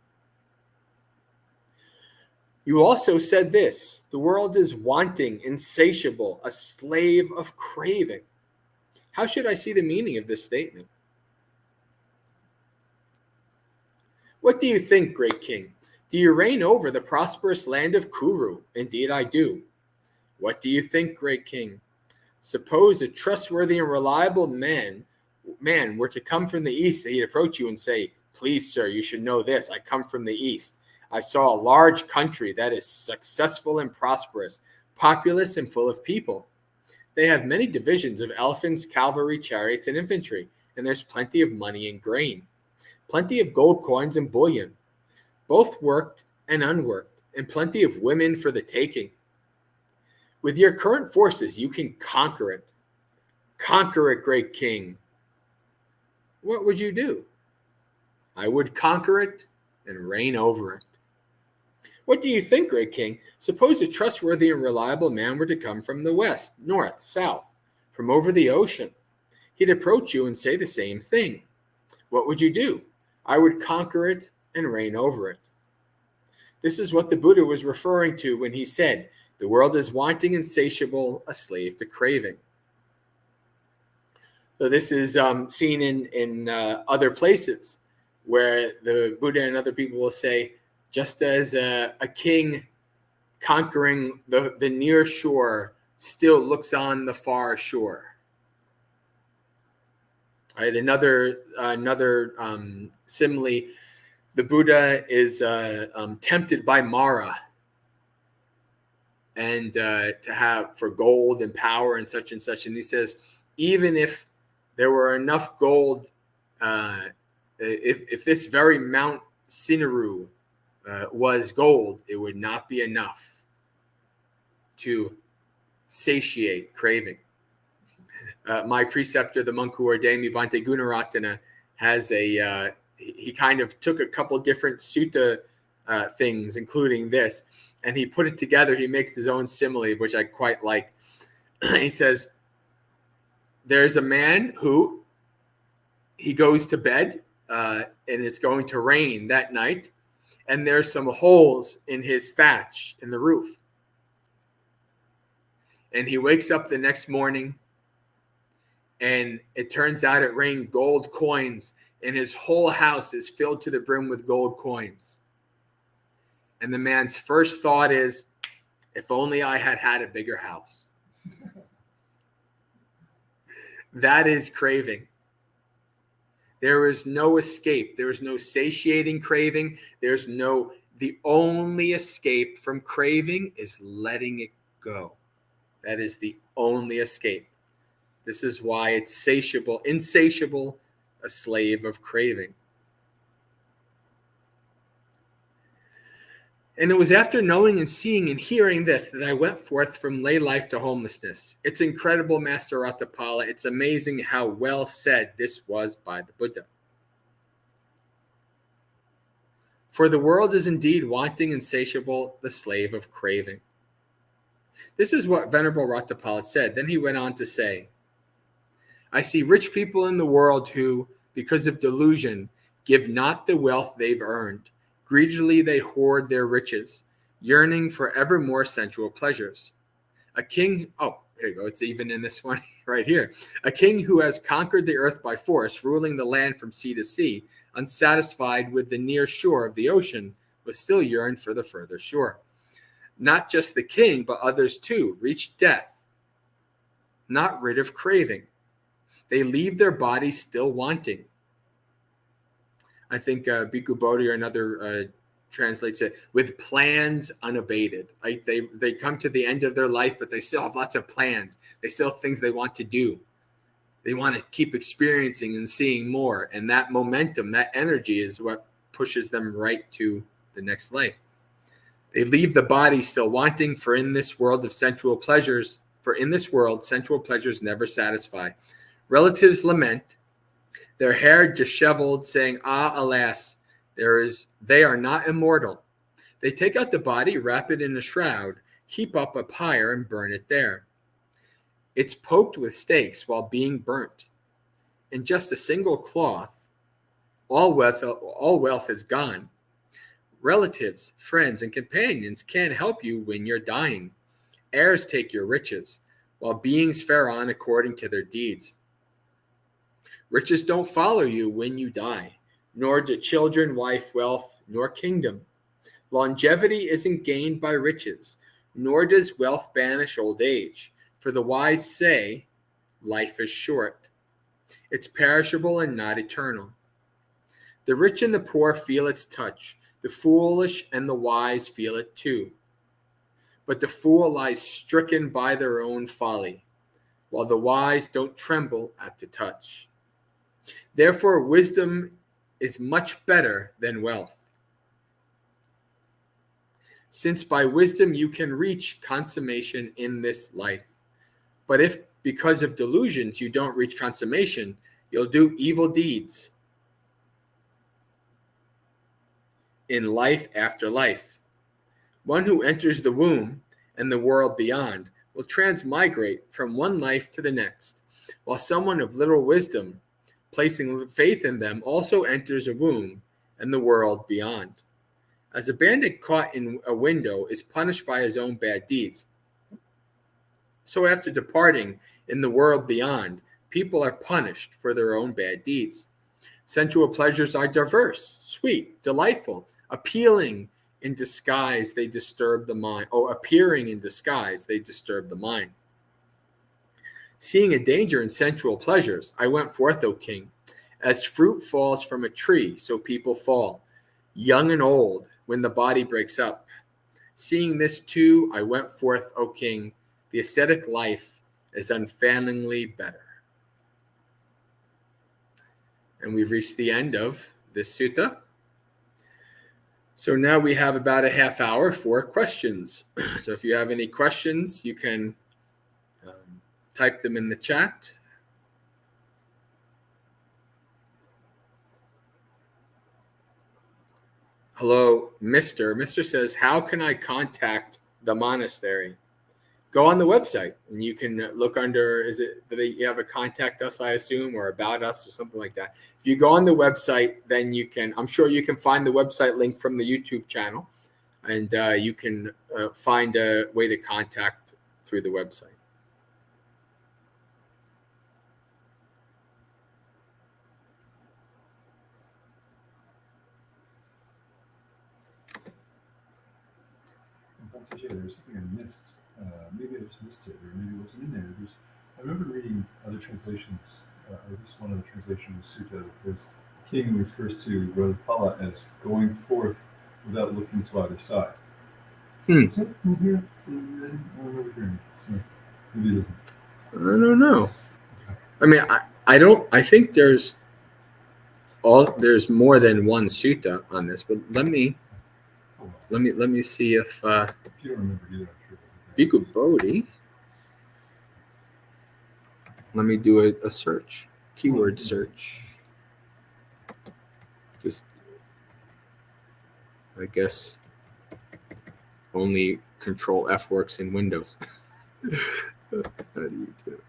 You also said this, the world is wanting, insatiable, a slave of craving. How should I see the meaning of this statement? What do you think, great king? Do you reign over the prosperous land of Kuru? Indeed I do. What do you think, great king? Suppose a trustworthy and reliable man were to come from the east, he'd approach you and say, please, sir, you should know this. I come from the east. I saw a large country that is successful and prosperous, populous and full of people. They have many divisions of elephants, cavalry, chariots, and infantry, and there's plenty of money and grain, plenty of gold coins and bullion, both worked and unworked, and plenty of women for the taking. With your current forces, you can conquer it. Conquer it, great king. What would you do? I would conquer it and reign over it. What do you think, great king? Suppose a trustworthy and reliable man were to come from the west, north, south, from over the ocean. He'd approach you and say the same thing. What would you do? I would conquer it and reign over it. This is what the Buddha was referring to when he said, the world is wanting, insatiable, a slave to craving. So this is seen in other places where the Buddha and other people will say, just as a king conquering the near shore still looks on the far shore. All right, another simile, the Buddha is tempted by Mara and to have for gold and power and such, and he says, even if there were enough gold, if this very Mount Sinaru was gold, it would not be enough to satiate craving. My preceptor, the monk who ordained me, Bhante Gunaratana, has he kind of took a couple different sutta things, including this, and he put it together. He makes his own simile, which I quite like. He says, there's a man who he goes to bed and it's going to rain that night, and there's some holes in his thatch in the roof. And he wakes up the next morning, and it turns out it rained gold coins, and his whole house is filled to the brim with gold coins. And the man's first thought is, if only I had had a bigger house. That is craving. There is no escape. There is no satiating craving. The only escape from craving is letting it go. That is the only escape. This is why it's insatiable, a slave of craving. And it was after knowing and seeing and hearing this that I went forth from lay life to homelessness. It's incredible, Master Raṭṭhapāla. It's amazing how well said this was by the Buddha. For the world is indeed wanting, insatiable, the slave of craving. This is what Venerable Raṭṭhapāla said. Then he went on to say, I see rich people in the world who, because of delusion, give not the wealth they've earned. Greedily they hoard their riches, yearning for ever more sensual pleasures. A king, here you go, it's even in this one right here. A king who has conquered the earth by force, ruling the land from sea to sea, unsatisfied with the near shore of the ocean, will still yearn for the further shore. Not just the king, but others too, reach death, not rid of craving. They leave their bodies still wanting. I think Bhikkhu Bodhi or another translates it with plans unabated. Right? They come to the end of their life, but they still have lots of plans. They still have things they want to do. They want to keep experiencing and seeing more. And that momentum, that energy is what pushes them right to the next life. They leave the body still wanting, for in this world sensual pleasures never satisfy. Relatives lament, their hair disheveled, saying, ah, alas, they are not immortal. They take out the body, wrap it in a shroud, heap up a pyre, and burn it there. It's poked with stakes while being burnt. In just a single cloth, all wealth is gone. Relatives, friends, and companions can't help you when you're dying. Heirs take your riches, while beings fare on according to their deeds. Riches don't follow you when you die, nor do children, wife, wealth, nor kingdom. Longevity isn't gained by riches, nor does wealth banish old age. For the wise say, life is short. It's perishable and not eternal. The rich and the poor feel its touch. The foolish and the wise feel it too. But the fool lies stricken by their own folly, while the wise don't tremble at the touch. Therefore, wisdom is much better than wealth, since by wisdom you can reach consummation in this life. But if because of delusions you don't reach consummation, you'll do evil deeds in life after life. One who enters the womb and the world beyond will transmigrate from one life to the next, while someone of little wisdom, placing faith in them, also enters a womb and the world beyond. As a bandit caught in a window is punished by his own bad deeds, so after departing in the world beyond, people are punished for their own bad deeds. Sensual pleasures are diverse, sweet, delightful, appealing in disguise, they disturb the mind. Appearing in disguise, they disturb the mind. Seeing a danger in sensual pleasures, I went forth, O king. As fruit falls from a tree, so people fall, young and old, when the body breaks up. Seeing this too, I went forth, O king. The ascetic life is unfailingly better. And we've reached the end of this sutta. So now we have about a half hour for questions. So if you have any questions, you can type them in the chat. Hello, Mr. Mr. says, how can I contact the monastery? Go on the website and you can look under, you have a contact us, I assume, or about us or something like that. If you go on the website, then I'm sure you can find the website link from the YouTube channel, and you can find a way to contact through the website. Bhante Jayasara, there was something I missed. Maybe I just missed it, or maybe it wasn't in there. I remember reading other translations, or at least one other translation of the sutta, because the king refers to Raṭṭhapāla as going forth without looking to either side. Is that in here? I don't remember hearing it. So maybe it isn't. I don't know. Okay. I mean, I think there's more than one sutta on this, but let me see if If you don't remember either, I'm sure it Bhikkhu wasn't Bodhi. Let me do a search, keyword search. Just, I guess, only Control F works in Windows. How do you do it?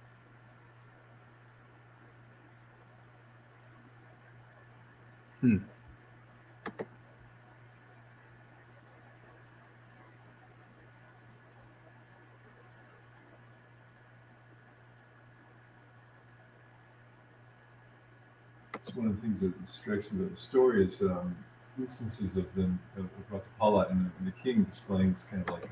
It's one of the things that strikes me about the story is instances of Raṭṭhapāla and the king displaying this kind of like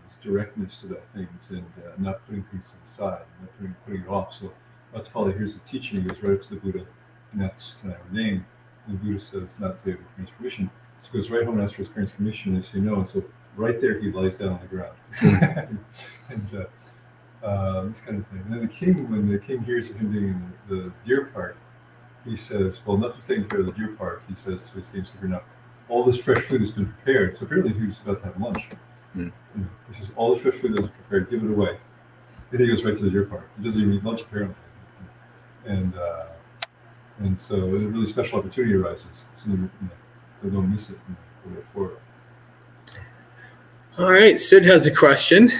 this directness about things and not putting things to the side, not putting it off. So Raṭṭhapāla hears the teaching, he goes right up to the Buddha, and that's kind of ordain. And the Buddha says not to give the parents permission. So he goes right home and asks for his parents' permission, and they say no. And so right there he lies down on the ground. And this kind of thing. And then the king, when the king hears of him being in the deer park, he says, well, enough of taking care of the deer park, he says to his gamekeeper, now, all this fresh food has been prepared. So apparently he was about to have lunch. He says, all the fresh food that was prepared, give it away. And he goes right to the deer park. He doesn't even eat lunch, apparently. And so a really special opportunity arises. So don't miss it. Go way forward. All right, Sid has a question.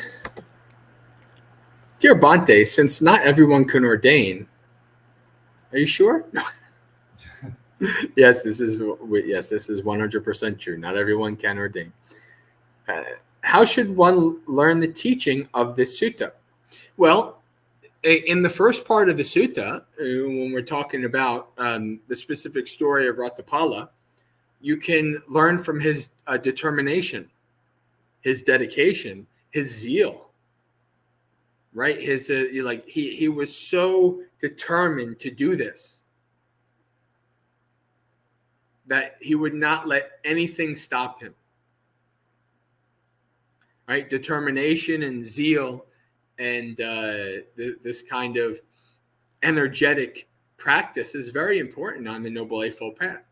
Dear Bhante, since not everyone can ordain, are you sure? No. Yes, this is 100% true. Not everyone can ordain. How should one learn the teaching of this sutta? Well, in the first part of the sutta, when we're talking about the specific story of Raṭṭhapāla, you can learn from his determination, his dedication, his zeal. Right? His he was so determined to do this that he would not let anything stop him. Right? Determination and zeal and this kind of energetic practice is very important on the Noble Eightfold Path.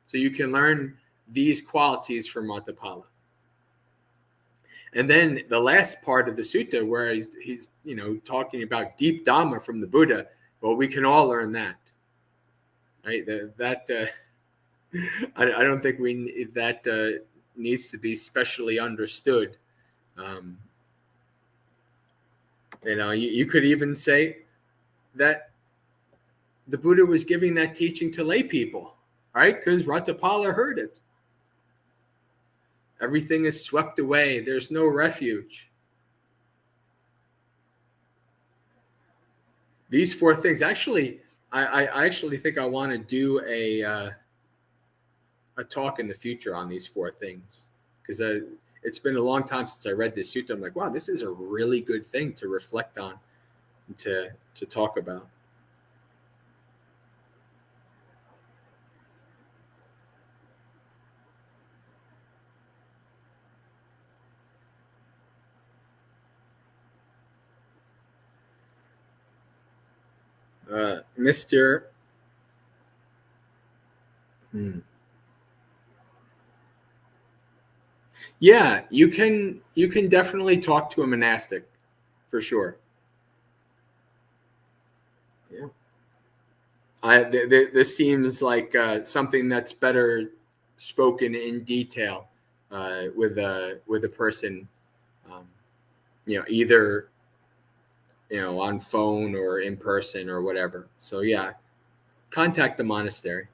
So you can learn these qualities from Raṭṭhapāla. And then the last part of the sutta, where he's talking about deep Dhamma from the Buddha, well, we can all learn that, right? I don't think that needs to be specially understood. You could even say that the Buddha was giving that teaching to lay people, right? Because Raṭṭhapāla heard it. Everything is swept away. There's no refuge. These four things. Actually, I actually think I want to do a talk in the future on these four things, because it's been a long time since I read this sutta. I'm like, wow, this is a really good thing to reflect on, to talk about. Mr. Yeah, you can definitely talk to a monastic, for sure. Yeah, this seems like something that's better spoken in detail with a person, either on phone or in person or whatever. So yeah, contact the monastery.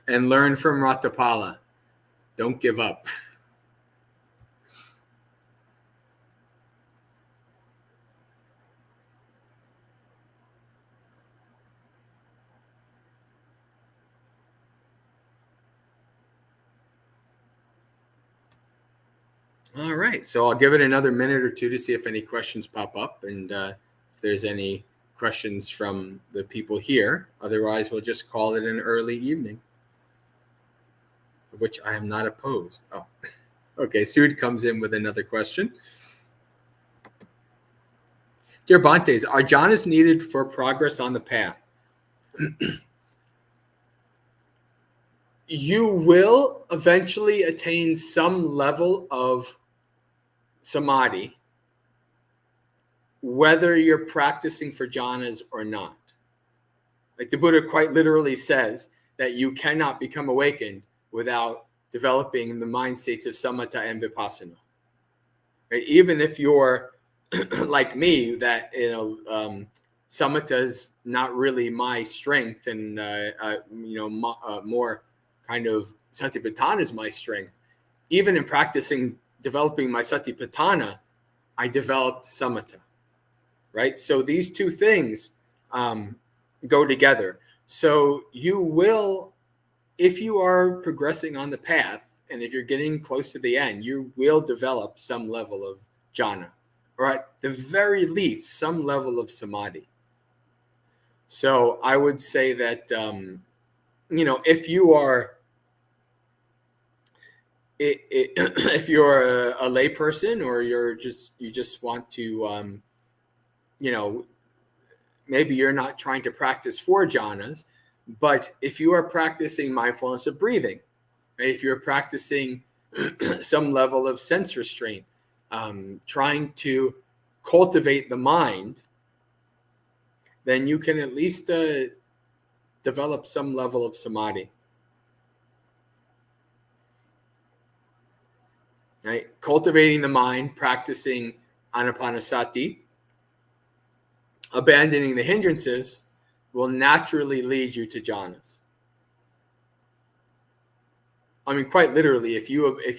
And learn from Raṭṭhapāla. Don't give up. All right. So I'll give it another minute or two to see if any questions pop up and if there's any questions from the people here. Otherwise, we'll just call it an early evening, which I am not opposed. Oh, okay. Sud comes in with another question. Dear Bhantes, are jhanas needed for progress on the path? You will eventually attain some level of samadhi, whether you're practicing for jhanas or not. Like the Buddha quite literally says that you cannot become awakened without developing the mind states of samatha and vipassana. Right? Even if you're like me, that samatha is not really my strength, and more kind of satipatthana is my strength. Even in practicing developing my satipatthana, I developed samatha, right? So these two things go together. So you will, if you are progressing on the path, and if you're getting close to the end, you will develop some level of jhana, or at the very least, some level of samadhi. So I would say that, if you are, if you're a lay person, or you just want to, maybe you're not trying to practice for jhanas, but if you are practicing mindfulness of breathing, right? If you're practicing some level of sense restraint, trying to cultivate the mind, then you can at least develop some level of samadhi. Right? Cultivating the mind, practicing anapanasati, abandoning the hindrances will naturally lead you to jhanas. I mean, quite literally, if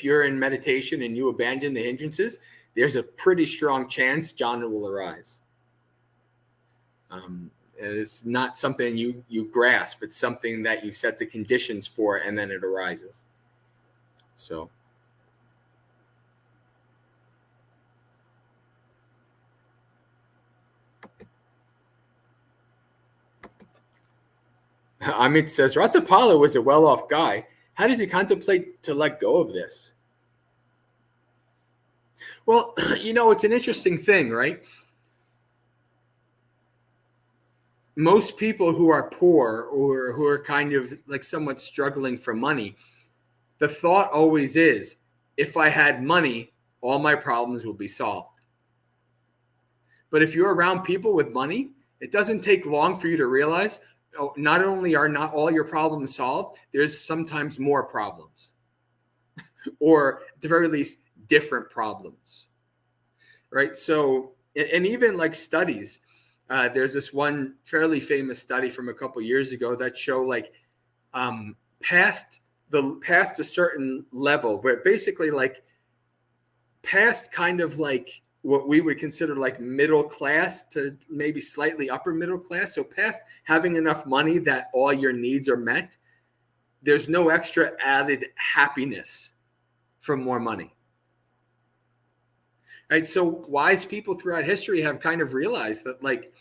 you're in meditation and you abandon the hindrances, there's a pretty strong chance jhana will arise. It's not something you grasp. It's something that you set the conditions for, and then it arises. So. Amit says, Raṭṭhapāla was a well-off guy. How does he contemplate to let go of this? Well, it's an interesting thing, right? Most people who are poor or who are kind of like somewhat struggling for money, the thought always is, if I had money, all my problems will be solved. But if you're around people with money, it doesn't take long for you to realize, not only are not all your problems solved, there's sometimes more problems, or at the very least, different problems, right? So, and even like studies, there's this one fairly famous study from a couple years ago that show like past a certain level, where basically like past kind of like what we would consider like middle class to maybe slightly upper middle class. So past having enough money that all your needs are met, there's no extra added happiness from more money. Right? So wise people throughout history have kind of realized that like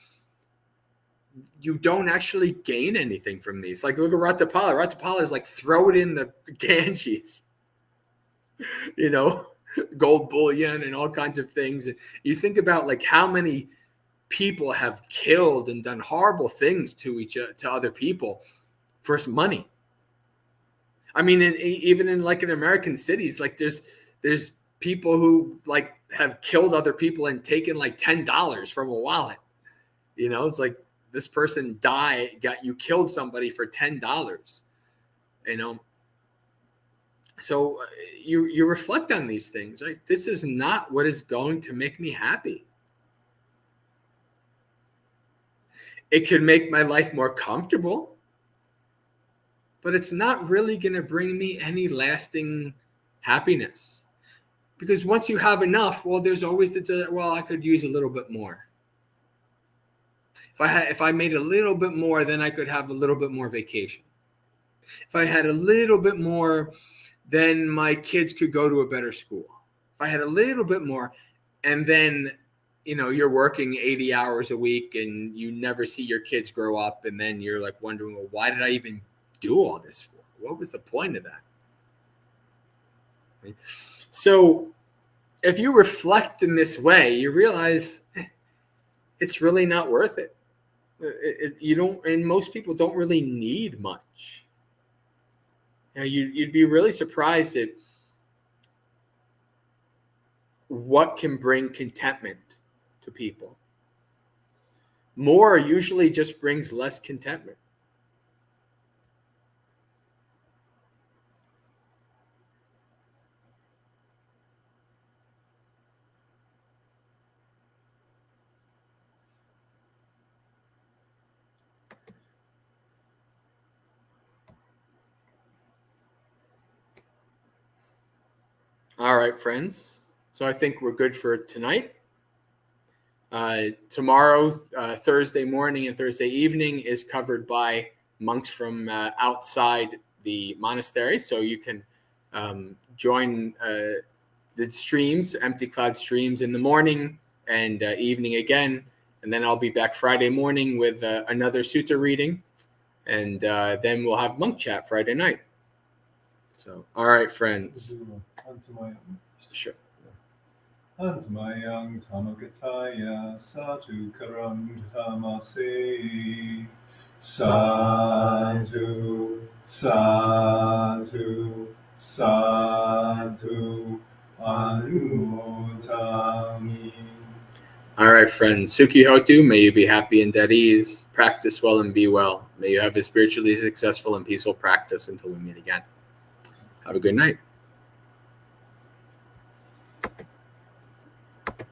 you don't actually gain anything from these. Like look at Raṭṭhapāla. Raṭṭhapāla is like throw it in the Ganges, gold bullion and all kinds of things. You think about like how many people have killed and done horrible things to other people for some money. I mean, even in like in American cities, like there's people who like have killed other people and taken like $10 from a wallet. It's like this person you killed somebody for $10. So you reflect on these things, right? This is not what is going to make me happy. It could make my life more comfortable, but it's not really going to bring me any lasting happiness. Because once you have enough, well, there's always I could use a little bit more. If I made a little bit more, then I could have a little bit more vacation. If I had a little bit more, then my kids could go to a better school. if I had a little bit more, and then, you're working 80 hours a week and you never see your kids grow up. And then you're like wondering, well, why did I even do all this for? What was the point of that? Right? So if you reflect in this way, you realize it's really not worth it. You don't, and most people don't really need much. You'd be really surprised at what can bring contentment to people. More usually just brings less contentment. All right, friends. So I think we're good for tonight. Tomorrow, Thursday morning and Thursday evening is covered by monks from outside the monastery. So you can join the streams, Empty Cloud streams in the morning and evening again. And then I'll be back Friday morning with another sutta reading. And then we'll have monk chat Friday night. So, all right, friends. Sure. Antamayang Tamagataya Satu Karam Tamase Sadhu Sadhu Sadhu Anumodami. All right, friends. Sukhi Hotu, may you be happy and at ease. Practice well and be well. May you have a spiritually successful and peaceful practice until we meet again. Have a good night.